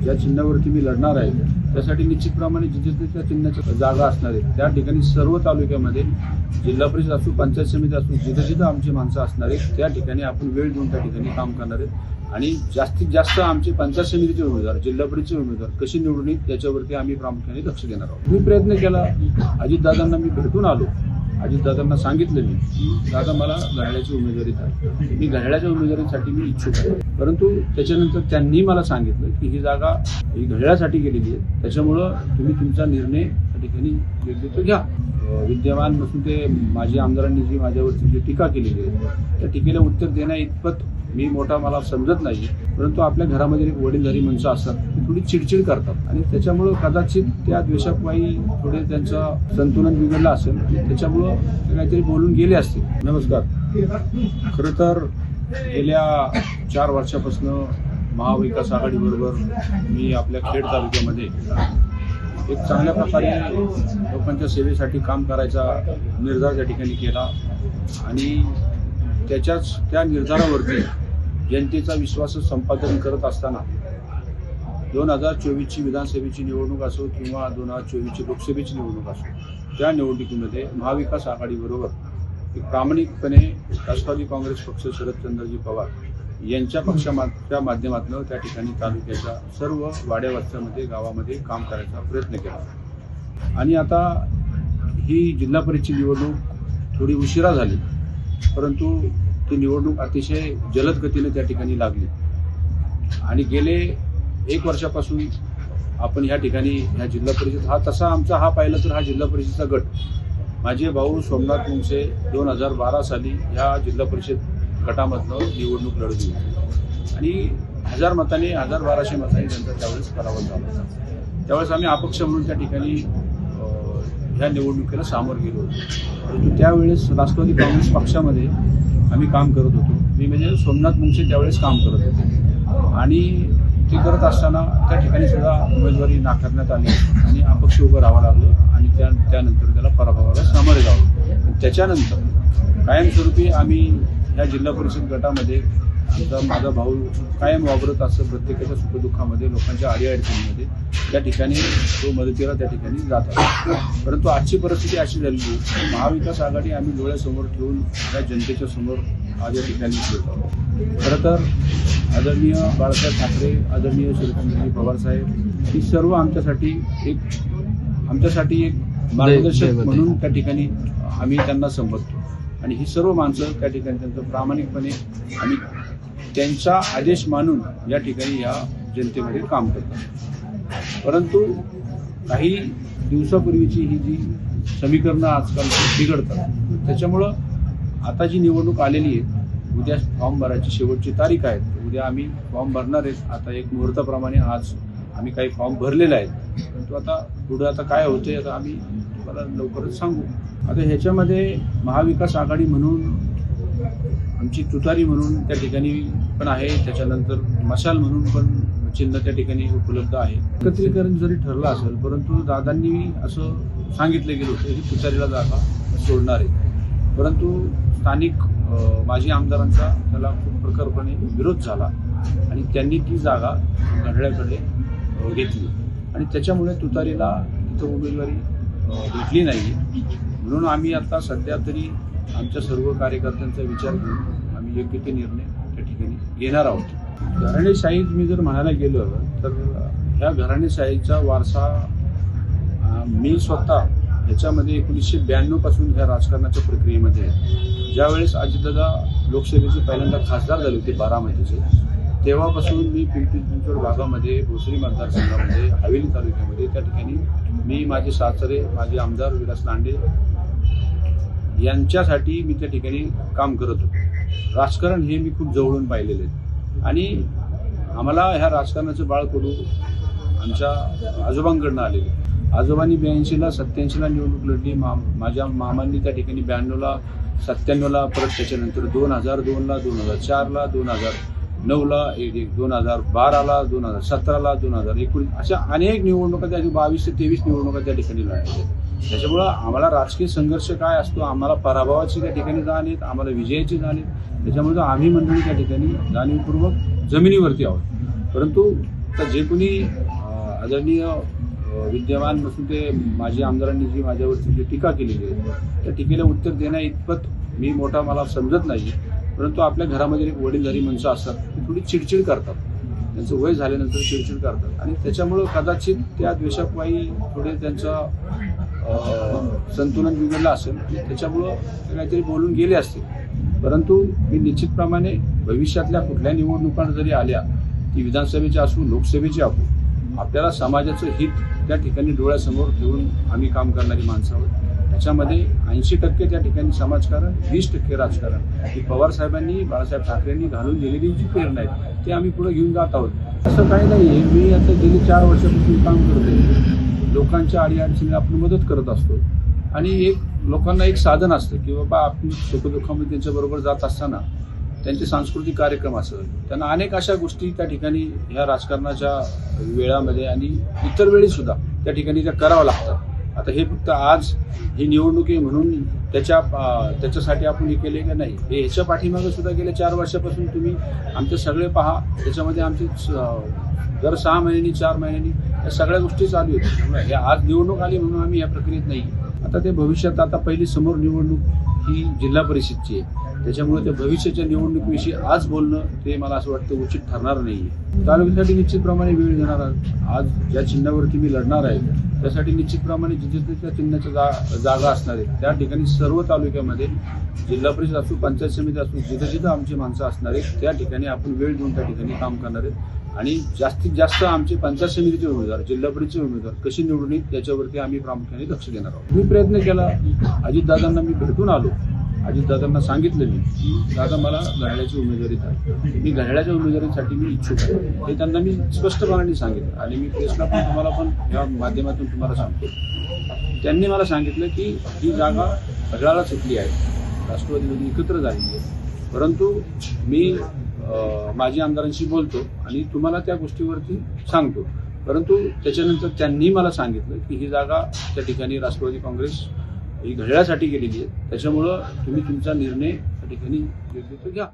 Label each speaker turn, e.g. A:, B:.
A: ज्या चिन्हावरती मी लढणार आहे त्यासाठी निश्चितप्रमाणे जिथे त्या चिन्हाच्या जागा असणार आहेत त्या ठिकाणी सर्व तालुक्यामध्ये जिल्हा परिषद असो, पंचायत समिती असो, जिथं जिथं आमची माणसं असणार आहेत त्या ठिकाणी आपण वेळ देऊन त्या ठिकाणी काम करणार आहेत आणि जास्तीत जास्त आमचे पंचायत समितीचे उमेदवार, जिल्हा परिषदचे उमेदवार कशी निवडून येईल याच्यावरती आम्ही प्रामुख्याने लक्ष देणार आहोत. मी प्रयत्न केला, अजितदादांना मी भेटून आलो, अजितदादांना सांगितलं मी की दादा मला घड्याळ्याची उमेदवारी आहे, मी घड्याळ्याच्या उमेदवारीसाठी मी इच्छुक आहे. परंतु त्याच्यानंतर त्यांनी मला सांगितलं की ही जागा ही घड्याळ्यासाठी गेलेली आहे, त्याच्यामुळं तुम्ही तुमचा निर्णय त्या ठिकाणी योग्य तो घ्या. विद्यमान नसून ते माजी आमदारांनी जी माझ्यावरती जी टीका केलेली आहे त्या टीकेला उत्तर देण्या इतपत मी मोठा मला समजत नाही. परंतु आपल्या घरामध्ये एक वडीलधारी माणसं असतात ती थोडी चिडचिड करतात आणि त्याच्यामुळं कदाचित त्या द्वेषापायी थोडे त्यांचं संतुलन बिघडलं असेल, त्याच्यामुळं ते काहीतरी बोलून गेले असतील. नमस्कार. खरं तर गेल्या 4 वर्षापासून महाविकास आघाडीबरोबर मी आपल्या खेड तालुक्यामध्ये एक चांगल्या प्रकारे लोकांच्या सेवेसाठी काम करायचा निर्धार त्या ठिकाणी केला आणि त्या निर्धारावरती जनतेचा विश्वास संपादन करत असताना 2024ची विधानसभेची निवडणूक असो किंवा 2024ची लोकसभेची निवडणूक असो त्या निवडणुकीमध्ये महाविकास आघाडीबरोबर एक प्रामाणिकपणे राष्ट्रवादी काँग्रेस पक्ष शरदचंद्रजी पवार यांच्या पक्षाच्या माध्यमातून त्या ठिकाणी तालुक्याच्या सर्व वाड्यावस्त्यामध्ये गावामध्ये काम करायचा प्रयत्न केला आणि आता ही जिल्हा परिषद निवडणूक थोडी उशिरा झाली, परंतु ती निवडणूक अतिशय जलद गतीने त्या ठिकाणी लागली आणि गेले 1 वर्षापासून आपण ह्या ठिकाणी ह्या जिल्हा परिषद आमचा पाहिला तर हा जिल्हा परिषदचा गट माझे भाऊ सोमनाथ मुंगसे 2012 साली ह्या जिल्हा परिषद गटामधनं निवडणूक लढवली आणि 1000 मतांनी 1200 मतांनी त्यांचा त्यावेळेस पराभव झाला. त्यावेळेस आम्ही अपक्ष म्हणून त्या ठिकाणी ह्या निवडणुकीला सामोरं गेलो होतो. परंतु त्यावेळेस राष्ट्रवादी काँग्रेस पक्षामध्ये आम्ही काम करत होतो. मी म्हणजे सोमनाथ मुंगसे त्यावेळेस काम करत होते आणि ते करत असताना त्या ठिकाणी सुद्धा उमेदवारी नाकारण्यात आली आणि अपक्ष उभं राहावं लागलं आणि त्यानंतर त्याला पराभवाला सामोरे जावं. त्याच्यानंतर कायमस्वरूपी आम्ही ह्या जिल्हा परिषद गटामध्ये माझा भाऊ कायम वावरत असं प्रत्येकाच्या सुखदुःखामध्ये लोकांच्या अडीअडचणीमध्ये त्या ठिकाणी तो मदतीला त्या ठिकाणी जात असतो. परंतु आजची परिस्थिती अशी झाली की महाविकास आघाडी आम्ही डोळ्यासमोर ठेवून या जनतेच्या समोर आज या ठिकाणी येतो. खरं तर आदरणीय बाळासाहेब ठाकरे, आदरणीय शरदचंद्रजी पवार साहेब ही सर्व आमच्यासाठी एक मार्गदर्शक म्हणून त्या ठिकाणी आम्ही त्यांना संबोधतो आणि ही सर्व माणसं त्या ठिकाणी त्यांचं प्रामाणिकपणे आम्ही त्यांचा आदेश मानून या ठिकाणी या जनतेमध्ये काम करतात. परंतु काही दिवसापूर्वीची ही जी समीकरणं आजकाल बिघडतात त्याच्यामुळं आता जी निवडणूक आलेली आहे, उद्या फॉर्म भरायची शेवटची तारीख आहे, उद्या आम्ही फॉर्म भरणार आहेत. आता एक मुहूर्ताप्रमाणे आज आम्ही काही फॉर्म भरलेले आहेत, परंतु आता पुढं आता काय होते आता आम्ही तुम्हाला लवकरच सांगू. आता ह्याच्यामध्ये महाविकास आघाडी म्हणून आमची तुतारी म्हणून त्या ठिकाणी पण आहे, त्याच्यानंतर मशाल म्हणून पण चिन्ह त्या ठिकाणी उपलब्ध आहे. एकत्रीकरण जरी ठरलं असेल परंतु दादांनी असं सांगितलं गेलं होतं की तुतारीला जागा सोडणार आहे, परंतु स्थानिक माजी आमदारांचा त्याला खूप प्रखरपणे विरोध झाला आणि त्यांनी ती जागा घड्याळ्याकडे घेतली आणि त्याच्यामुळे तुतारीला तिथं उमेदवारी भेटली नाही. म्हणून आम्ही आता सध्या तरी आमच्या सर्व कार्यकर्त्यांचा विचार घेऊन आम्ही योग्य ते निर्णय त्या ठिकाणी घेणार आहोत. घराणेशाही मी जर म्हणायला गेलो तर ह्या घराणेशाहीचा वारसा मी स्वतः ह्याच्यामध्ये 1992 पासून ह्या राजकारणाच्या प्रक्रियेमध्ये ज्यावेळेस अजितदादा लोकसभेचे पहिल्यांदा खासदार झाले होते बारामतीचे, तेव्हापासून मी पिंपरी चिंचवड भागामध्ये भोसरी मतदारसंघामध्ये हवेली तालुक्यामध्ये त्या ठिकाणी मी माझे सासरे माझे आमदार विलास लांडे यांच्यासाठी मी त्या ठिकाणी काम करत होतो. राजकारण हे मी खूप जवळून पाहिलेले आहे आणि आम्हाला ह्या राजकारणाचं बाळकडू आमच्या आजोबांकडनं आलेलं. आजोबांनी 82ला 87ला निवडणूक लढली, माझ्या मामांनी त्या ठिकाणी 92ला 97ला, परत त्याच्यानंतर 2002ला 2004ला 2009ला 2012ला 2017ला 2019 अशा अनेक निवडणुका त्या 22 ते 23 निवडणुका त्या ठिकाणी लढल्या. त्याच्यामुळं आम्हाला राजकीय संघर्ष काय असतो, आम्हाला पराभवाची त्या ठिकाणी जाणीव, आम्हाला विजयाची जाणीव, त्याच्यामुळे आम्ही मंडळी त्या ठिकाणी जाणीवपूर्वक जमिनीवरती आहोत. परंतु तर जे कोणी आदरणीय विद्यमान नसून ते माजी आमदारांनी जी माझ्यावरती जी टीका केलेली आहे त्या टीकेला उत्तर देण्या इतपत मी मोठा मला समजत नाही. परंतु आपल्या घरामध्ये एक वडीलधारी माणसं असतात ती थोडी चिडचिड करतात, त्यांचं वय झाल्यानंतर चिडचिड करतात आणि त्याच्यामुळं कदाचित त्या द्वेषापायी थोडे त्यांचं संतुलन बिघडलं असेल आणि त्याच्यामुळं ते काहीतरी बोलून गेले असतील. परंतु मी निश्चितप्रमाणे भविष्यातल्या कुठल्या निवडणुका जरी आल्या ती विधानसभेच्या असू लोकसभेची असू आपल्याला समाजाचं हित त्या ठिकाणी डोळ्यासमोर ठेवून आम्ही काम करणारी माणसं आहोत. त्याच्यामध्ये 80% त्या ठिकाणी समाजकारण, 20% राजकारण. ही पवार साहेबांनी, बाळासाहेब ठाकरेंनी घालून दिलेली जी प्रेरणा आहे ते आम्ही पुढे घेऊन जात आहोत. असं काही नाही आहे. मी आता गेली 4 वर्षापासून काम करतो, लोकांच्या अडीअडचणीला आपण मदत करत असतो आणि लोकांना एक साधन असतं की बाबा आपण सुखदुःखामध्ये त्यांच्याबरोबर जात असताना त्यांचे सांस्कृतिक कार्यक्रम असेल, त्यांना अनेक अशा गोष्टी त्या ठिकाणी ह्या राजकारणाच्या वेळामध्ये आणि इतर वेळीसुद्धा त्या ठिकाणी त्या करावं लागतात. आता हे फक्त आज ही निवडणूक आहे म्हणून त्याच्यासाठी आपण हे केले का नाही, हे ह्याच्या पाठीमागे सुद्धा गेल्या 4 वर्षापासून तुम्ही आमचे सगळे पहा, त्याच्यामध्ये आमचे दर 6 महिन्यांनी 4 महिन्यांनी या सगळ्या गोष्टी चालू आहेत. त्यामुळे हे आज निवडणूक आली म्हणून आम्ही या प्रक्रियेत नाही. आता ते भविष्यात आता पहिली समोर निवडणूक ही जिल्हा परिषदची आहे, त्याच्यामुळे त्या भविष्याच्या निवडणुकीविषयी आज बोलणं ते मला असं वाटतं उचित ठरणार नाही. तालुक्यासाठी निश्चितप्रमाणे वेळ देणार आहोत. आज ज्या चिन्हावरती मी लढणार आहे त्यासाठी निश्चितप्रमाणे जिथे त्या चिन्हाच्या जागा असणार आहेत त्या ठिकाणी सर्व तालुक्यामध्ये जिल्हा परिषद असू, पंचायत समिती असू, जिथं जिथं आमची माणसं असणार आहेत त्या ठिकाणी आपण वेळ देऊन त्या ठिकाणी काम करणार आहेत आणि जास्तीत जास्त आमचे पंचायत समितीचे उमेदवार, जिल्हा परिषदेचे उमेदवार कशी निवडून येईल त्याच्यावरती आम्ही प्रामुख्याने लक्ष देणार आहोत. मी प्रयत्न केला, अजितदादांना मी भेटून आलो, अजितदादांना सांगितलं मी की दादा मला घड्याळ्याची उमेदवारी आहे, मी घड्याळ्याच्या उमेदवारीसाठी मी इच्छुक आहे, हे त्यांना मी स्पष्टपणाने सांगितलं आणि मी प्रेसला पण तुम्हाला पण या माध्यमातून तुम्हाला सांगतो. त्यांनी मला सांगितलं की ही जागा घड्याळाला सुटली आहे, राष्ट्रवादीमध्ये एकत्र झालेली आहे, परंतु मी माजी आमदारांशी बोलतो आणि तुम्हाला त्या गोष्टीवरती सांगतो. परंतु त्याच्यानंतर त्यांनी मला सांगितलं की ही जागा त्या ठिकाणी राष्ट्रवादी काँग्रेस ही घड्याळासाठी गेलेली आहे, त्याच्यामुळं तुम्ही तुमचा निर्णय त्या ठिकाणी योग्य तो घ्या.